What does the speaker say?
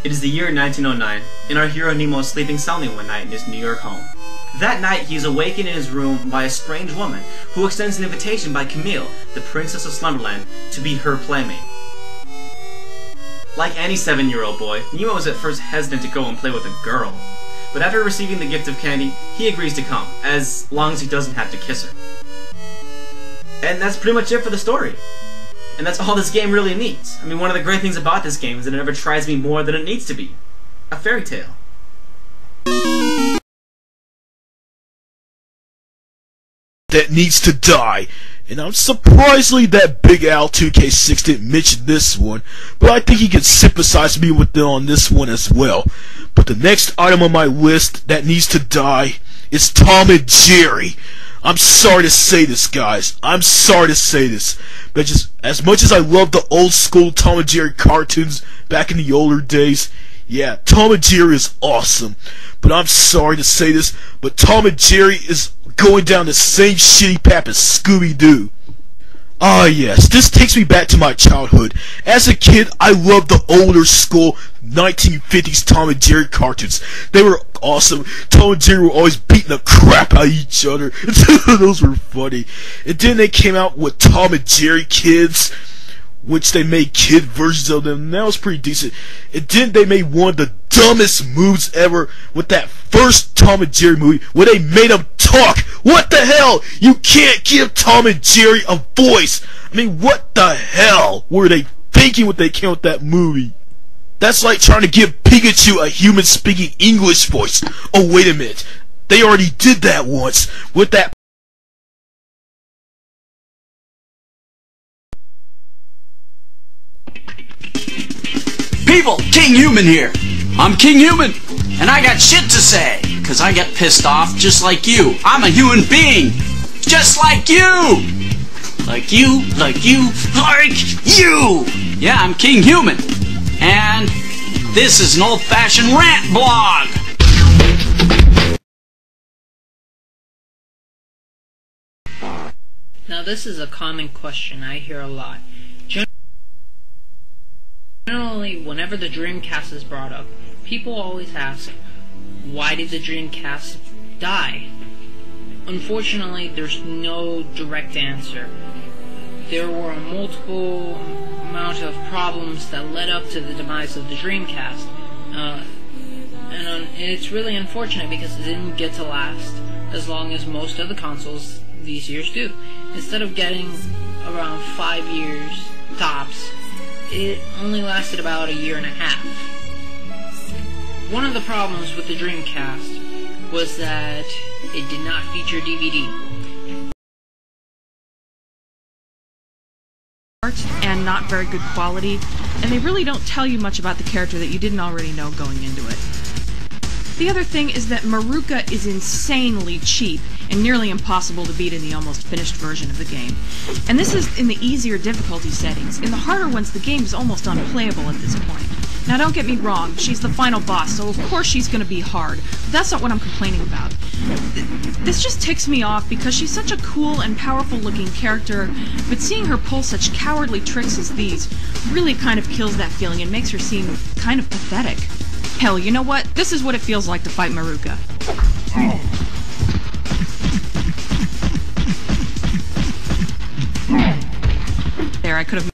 It is the year 1909, and our hero Nemo is sleeping soundly one night in his New York home. That night, he is awakened in his room by a strange woman, who extends an invitation by Camille, the Princess of Slumberland, to be her playmate. Like any 7-year-old boy, Nemo is at first hesitant to go and play with a girl. But after receiving the gift of candy, he agrees to come, as long as he doesn't have to kiss her. And that's pretty much it for the story. And that's all this game really needs. I mean, one of the great things about this game is that it never tries to be more than it needs to be. A fairy tale. That needs to die. And I'm surprisingly that Big Al 2K6 didn't mention this one, but I think he can sympathize me with them on this one as well. But the next item on my list that needs to die is Tom and Jerry. I'm sorry to say this, guys. I'm sorry to say this. But just as much as I love the old school Tom and Jerry cartoons back in the older days, yeah, Tom and Jerry is awesome. But I'm sorry to say this, but Tom and Jerry is going down the same shitty path as Scooby-Doo. Ah yes, this takes me back to my childhood. As a kid, I loved the older school 1950s Tom and Jerry cartoons. They were awesome. Tom and Jerry were always beating the crap out of each other. Those were funny. And then they came out with Tom and Jerry Kids, which they made kid versions of them, and that was pretty decent. And then they made one of the dumbest moves ever with that first Tom and Jerry movie where they made them talk. What the hell? You can't give Tom and Jerry a voice. I mean, what the hell were they thinking when they came with that movie? That's like trying to give Pikachu a human speaking English voice. Oh, wait a minute. They already did that once with that. People, King Human here. I'm King Human, and I got shit to say, cause I get pissed off just like you. I'm a human being, just like you. Like you, like you, like you. Yeah, I'm King Human, and this is an old-fashioned rant blog. Now this is a common question I hear a lot. Generally, whenever the Dreamcast is brought up, people always ask, why did the Dreamcast die? Unfortunately, there's no direct answer. There were a multiple amount of problems that led up to the demise of the Dreamcast. And it's really unfortunate because it didn't get to last as long as most of the consoles these years do. Instead of getting around 5 years tops, it only lasted about a year and a half. One of the problems with the Dreamcast was that it did not feature DVD. And not very good quality, and they really don't tell you much about the character that you didn't already know going into it. The other thing is that Maruka is insanely cheap and nearly impossible to beat in the almost finished version of the game. And this is in the easier difficulty settings. In the harder ones, the game is almost unplayable at this point. Now don't get me wrong, she's the final boss, so of course she's going to be hard. But that's not what I'm complaining about. This just ticks me off because she's such a cool and powerful looking character, but seeing her pull such cowardly tricks as these really kind of kills that feeling and makes her seem kind of pathetic. Hell, you know what? This is what it feels like to fight Maruka. There, I could have